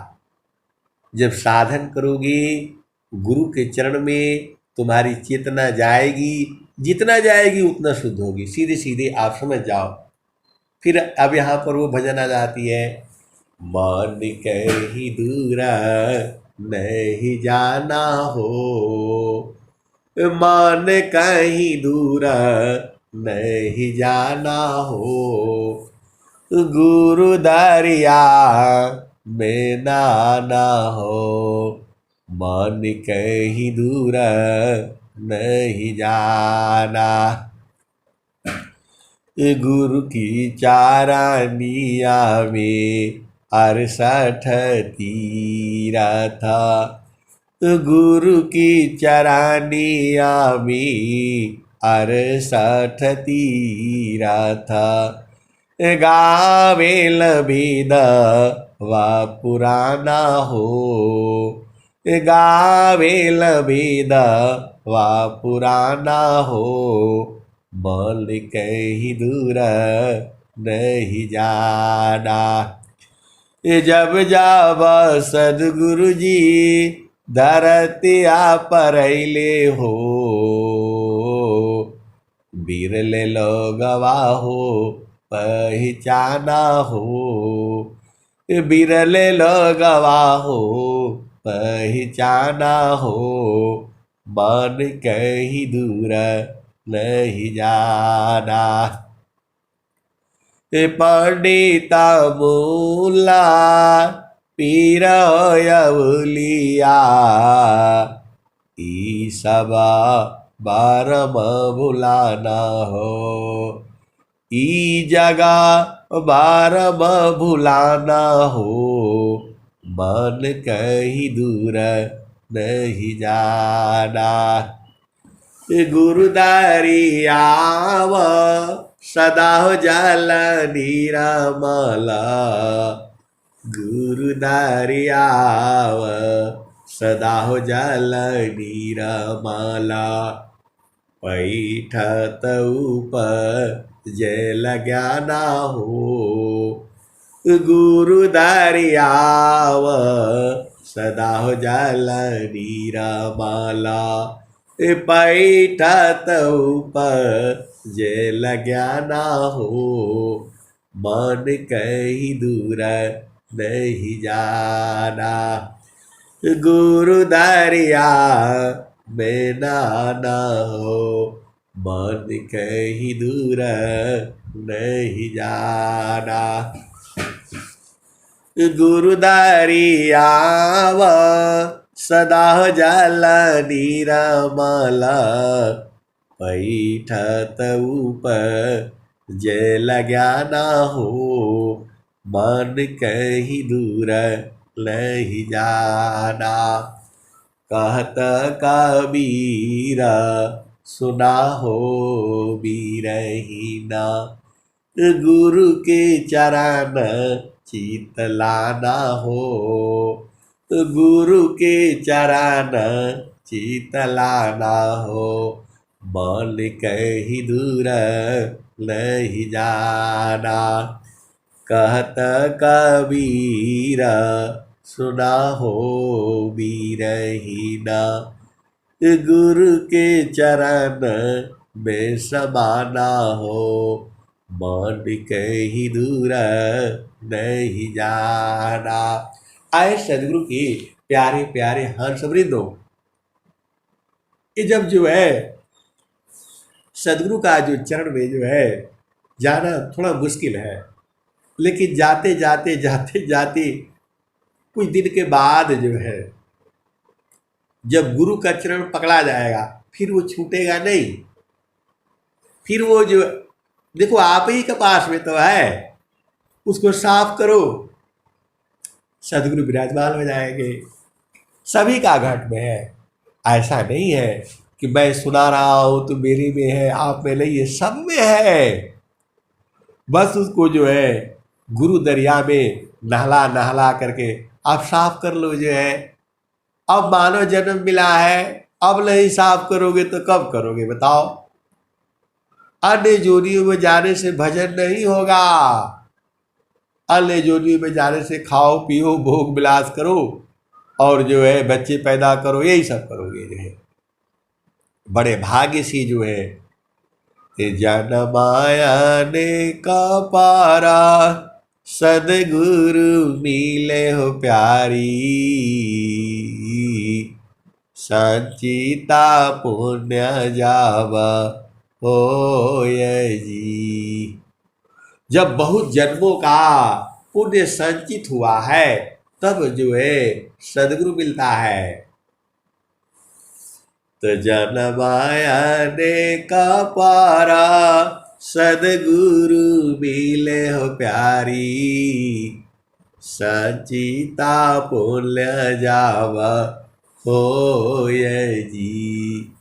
जब साधन करोगे गुरु के चरण में, तुम्हारी चेतना जाएगी, जितना जाएगी उतना शुद्ध होगी। सीधे सीधे आप समझ जाओ। फिर अब यहाँ पर वो भजन आ जाती है, मान कहीं दूरा नहीं जाना हो, मान कहीं दूरा नहीं जाना हो, गुरु दरिया में नाना हो, मान कहीं दूरा नहीं जाना। गुरु की चारानिया में 68 तीरथा, गुरु की चरानिया में 68 तीरथा, गावेल वेद वा पुराना हो, गावेल वेद वा पुराना हो, बोल कहीं दूर नहीं जाना। जब जाब सदगुरु जी धरतिया परैले हो, बिरले लोगवा हो पहचाना हो, बिरले लोगवा हो पहचाना हो, मन कहीं दूर नहीं जाना। पंडिता मूला पीर अवलिया, ई सबा बारम भुलाना हो, ई जगह बारम भुलाना हो, मन कहीं दूर नहीं जाना। गुरुदारी आव सदा हो जल निरामला, गुरुदारी आव सदा हो जल निरामला, पैठत ऊपर जल ज्ञाना हो, गुरुदारी आव सदा हो जल निरामला, पैठत ऊपर जेल ज्ञाना हो, मन कहीं दूर नहीं जाना, गुरु दरिया में नाना हो, मन कहीं दूर नहीं जाना। गुरु दरिया सदा जल निरमला, पैठत ऊपर जल ज्ञाना हो, मन कहीं दूर नहीं जाना। कहत कबीरा सुना हो बीरहीना, गुरु के चरण चित लाना हो, गुरु के चरण चित लाना हो, मन कहीं दूर नहीं जाना। कहत कबीरा सुना हो बीरहीना, गुरु के चरण में समाना हो, मान कहीं दूर नहीं जाना। आए सदगुरु की प्यारे प्यारे हर्ष वृंदो, ये जब जो है सदगुरु का जो चरण में जो है जाना थोड़ा मुश्किल है, लेकिन जाते जाते जाते जाते कुछ दिन के बाद जो है जब गुरु का चरण पकड़ा जाएगा फिर वो छूटेगा नहीं। फिर वो जो देखो आप ही के पास में तो है, उसको साफ करो, सदगुरु विराजमान हो जाएंगे। सभी का घट में है, ऐसा नहीं है कि मैं सुना रहा हूँ तो मेरे में है आप में नहीं है, सब में है। बस उसको जो है गुरु दरिया में नहला नहला करके आप साफ कर लो जो है। अब मानव जन्म मिला है, अब नहीं साफ करोगे तो कब करोगे बताओ। अन्य जोनियों में जाने से भजन नहीं होगा, अन्य जोनियों में जाने से खाओ पियो भोग विलास करो और जो है बच्चे पैदा करो, यही सब करोगे जो है। बड़े भाग्य से जो है जनमाया ने का पारा, सदगुरु मिले हो प्यारी, संचिता पुण्य जावा होय जी। जब बहुत जन्मों का पुण्य संचित हुआ है तब जो है सदगुरु मिलता है। तो जनमाया ने का पारा, सदगुरु मिले हो प्यारी, संचिता पुण्य जावा होय जी।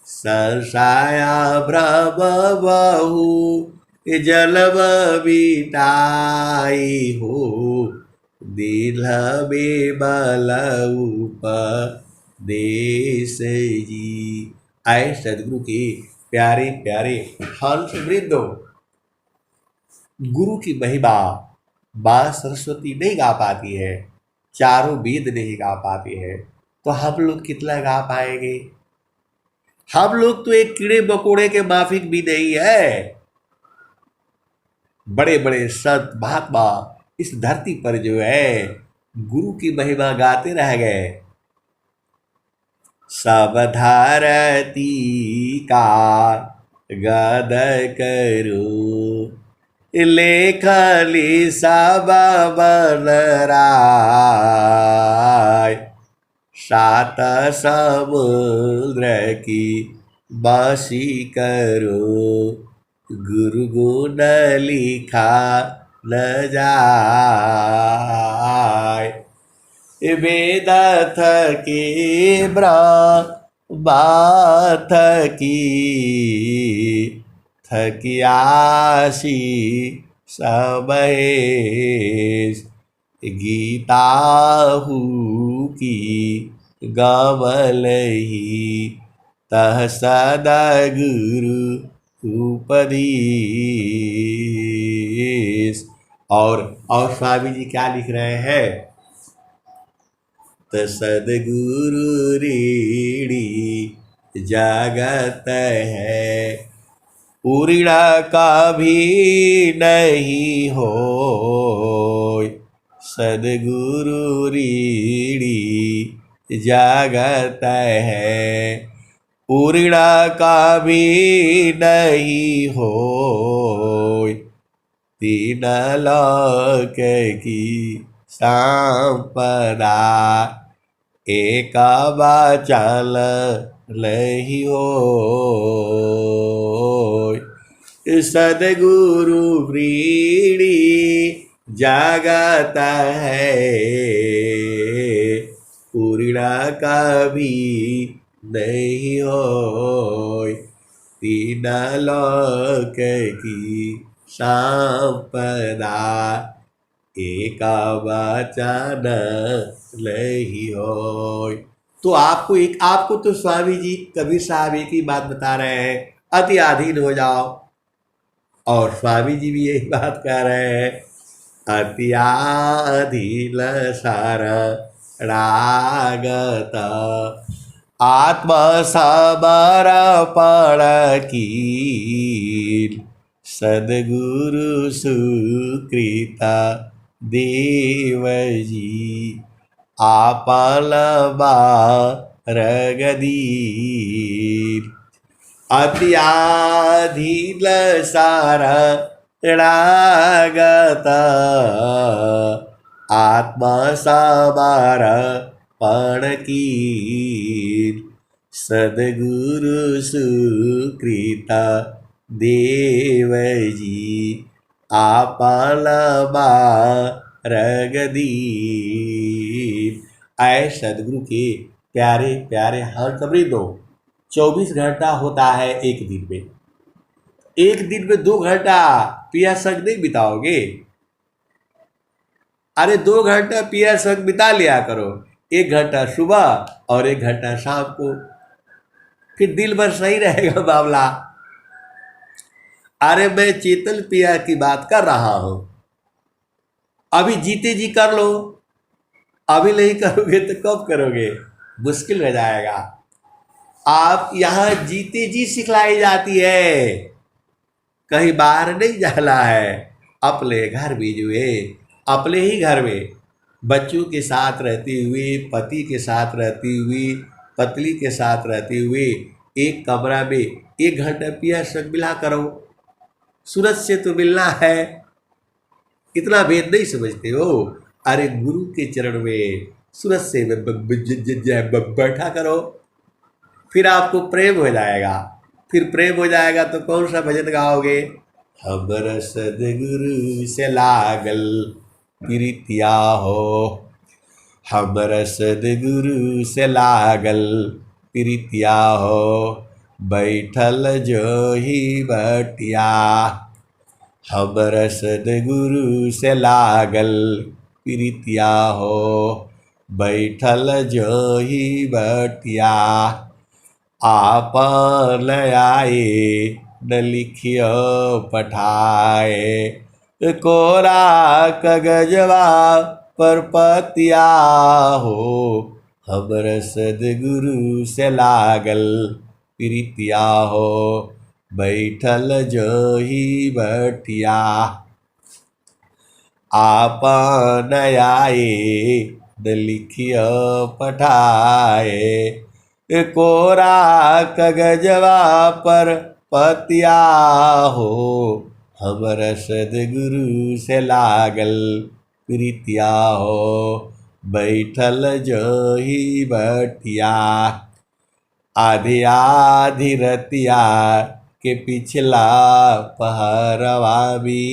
संसाया भ्रम बहु जलम बिटाई हो, दिल में बल उपदेश जी। आए सदगुरु के प्यारे प्यारे हंस वृंदो, गुरु की महिमा माँ सरस्वती नहीं गा पाती है, चारों वेद नहीं गा पाती है, तो हम लोग कितना गा पाएंगे। हम लोग तो एक कीड़े मकोड़े के माफिक भी नहीं है। बड़े बड़े संत महात्मा इस धरती पर जो है गुरु की महिमा गाते रह गए। सब धारती का गद करो, लेखली सब बन राय, सात समुद्र की बसी करो, गुरु गुण लिखा न जाय। वेद थकी ब्रह्म थकी, थकियासी सबहेश, गीता की गमल ही तह सदगुरु उपदेश। और स्वामी जी क्या लिख रहे हैं, त सदगुरु रीढ़ी जगत है, उरीड़ा का भी नहीं हो, सदगुरु रीढ़ी जगत है, उरीड़ा का भी नहीं हो, तीन लोक की संपदा, एक बचल नहीं हो, सदगुरु व्रीड़ी जगत है, पूर्णा का भी नहीं हो, तीन लोक की संपदा, एक वचन नहीं हो। तो आपको तो स्वामी जी कबीर साहब एक ही बात बता रहे हैं, अति अधीन हो जाओ, और स्वामी जी भी यही बात कह रहे हैं, अत्याधील शरणागत आत्मसमर्पण कीर सद्गुरु सुकृत देवजी आपल बारगदीर अत्याधील शरणागत आत्मसमर्पण कीर सद्गुरु सुकृत देवजी आपल बारगदीर। आए सदगुरु के प्यारे प्यारे हर कबरीदों, 24 घंटा होता है एक दिन में। एक दिन में 2 घंटा पिया संग नहीं बिताओगे? अरे 2 घंटा पिया संग बिता लिया करो, 1 घंटा सुबह और 1 घंटा शाम को, फिर दिल भर सही रहेगा मामला। अरे मैं चेतन पिया की बात कर रहा हूं। अभी जीते जी कर लो, अभी नहीं करोगे तो कब करोगे? मुश्किल हो जाएगा। आप यहाँ जीते जी सिखलाई जाती है, कहीं बाहर नहीं जाना है। अपने घर में जो है, अपने ही घर में बच्चों के साथ रहते हुए, पति के साथ रहती हुई, पत्नी के साथ रहते हुए एक कमरा में 1 घंटा पिया संग मिला करो। सूरज से तो मिलना है, इतना भेद नहीं समझते हो? अरे गुरु के चरण में सूरज से बैठा करो, फिर आपको प्रेम हो जाएगा। फिर प्रेम हो जाएगा तो कौन सा भजन गाओगे? हमर सद्गुरु से लागल प्रीतिया हो, हमर सद्गुरु से लागल प्रीतिया हो, बैठल जो ही बटिया। हमर सद्गुरु से लागल प्रीतिया हो, बैठल जो ही बटिया। आपन आए न लिखियो पठाए, कोरा कागजवा पर पतिया हो, हमर सद्गुरु से लागल प्रीतिया हो, बैठल जो ही बटिया। आपन आए न लिखियो पठाए, कोरा कागजवा पर पतिया हो, हमर सद्गुरु से लागल प्रीतिया हो, बैठल जो ही बटिया। आधी आधी रतिया के पिछला पहरवा भी,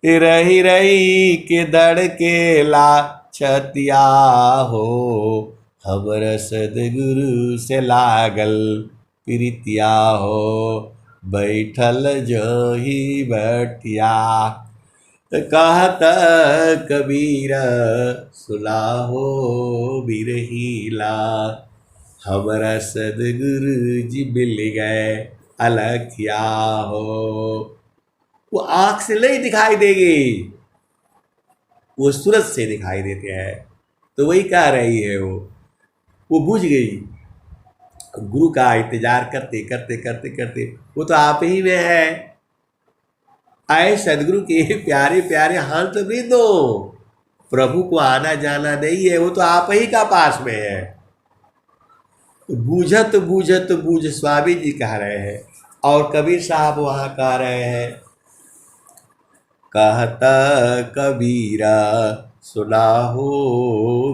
रही रही के धड़केला छतिया हो, हमर सद्गुरु से लागल प्रीतिया हो, बैठल जो ही बटिया। कहत कबीर सुलाहो बिरहीला, हमरा सद्गुरु जी मिल गए अलखिया हो। वो आँख से नहीं दिखाई देगी, वो सूरज से दिखाई देते हैं। तो वही कह रही है, वो बुझ गई। गुरु का इंतजार करते करते करते करते वो तो आप ही में है। आए सदगुरु के प्यारे प्यारे हाथ तो भी दो। प्रभु को आना जाना नहीं है, वो तो आप ही का पास में है। बूझत बूझत बूझ स्वामी जी कह रहे हैं, और कबीर साहब वहाँ कह रहे हैं, कहता कबीरा सुना हो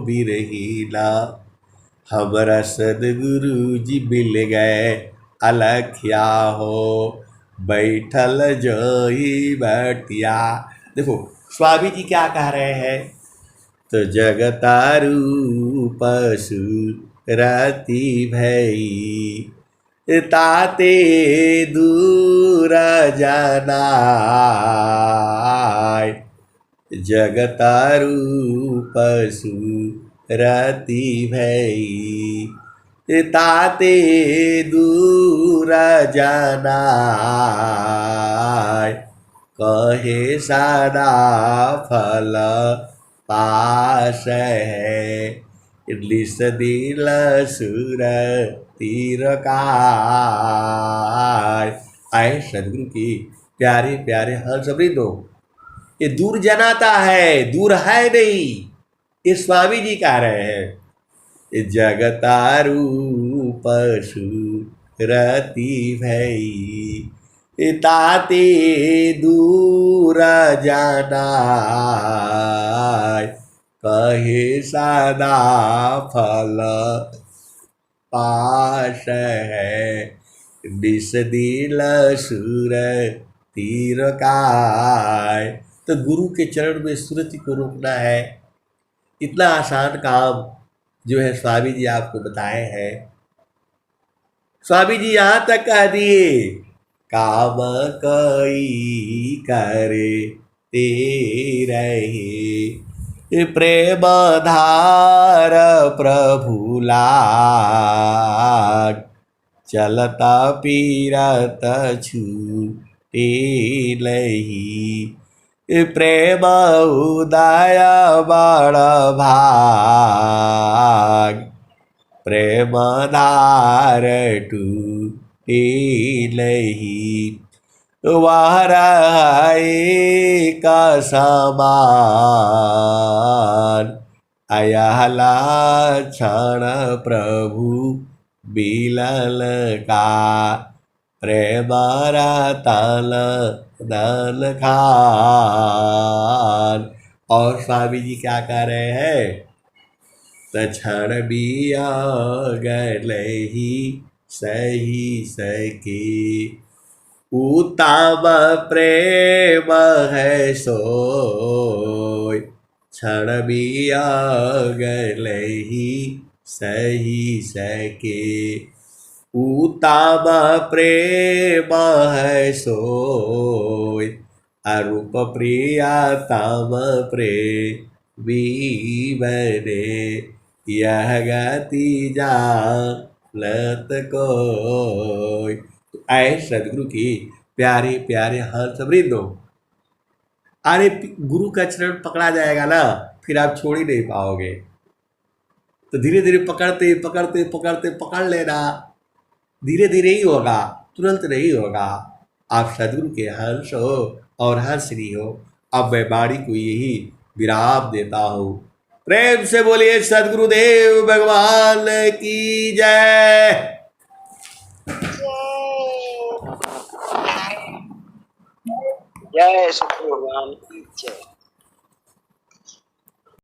बिरहीला, हमरा सदगुरु जी मिल गए अलखिया हो, बैठल जोई बटिया। देखो स्वामी जी क्या कह रहे हैं, तो जगतारू पशु रति भई, ताते दूर जनाय, जगतारू पशु रति भई, ताते दूर जनाय, कहे सदा फल पास है। लिस दिल सुर तीर का। आए सदगुरु की प्यारे प्यारे हर सबरी दो। ये दूर जनाता है, दूर है नहीं, ये स्वामी जी कह रहे हैं। ये जगतारू पशु रति भई, ताते दूर जाना। कहे सदा फल पास है। दिस दिल सुर तीर काय। तो गुरु के चरण में सुरति को रोकना है। इतना आसान काम जो है स्वामी जी आपको बताए हैं। स्वामी जी यहाँ तक कह दिए, काम कई करे ते रहे, प्रेम धार प्रभु लाग। चलता पीरत छूटे लही, प्रेम उदय बड़ भाग। प्रेम धार टूटे लही, वह रहे का समान। अयहला क्षण प्रभु बिलल का, प्रेम रतन दल खान। और स्वामी जी क्या कह रहे हैं? क्षण बिया गलही सही सके, उत्तम प्रेम है सोय। क्षण बिया गलही सही सके, उत्तम प्रेम है सोय। अरूप प्रियतम प्रेमी बने, यह गति जानत कोय। तो ऐ सदगुरु की प्यारे प्यारे हर सबरिंदो। अरे गुरु का चरण पकड़ा जाएगा ना, फिर आप छोड़ ही नहीं पाओगे। तो धीरे धीरे पकड़ते पकड़ते पकड़ते पकड़ लेना। धीरे धीरे ही होगा, तुरंत नहीं होगा। आप सदगुरु के हंस हो और हंसनी हो। अब मैं बाड़ी को यही विराम देता हूँ। प्रेम से बोलिए सदगुरुदेव भगवान की जय। जय सदगुरु भगवान की जय।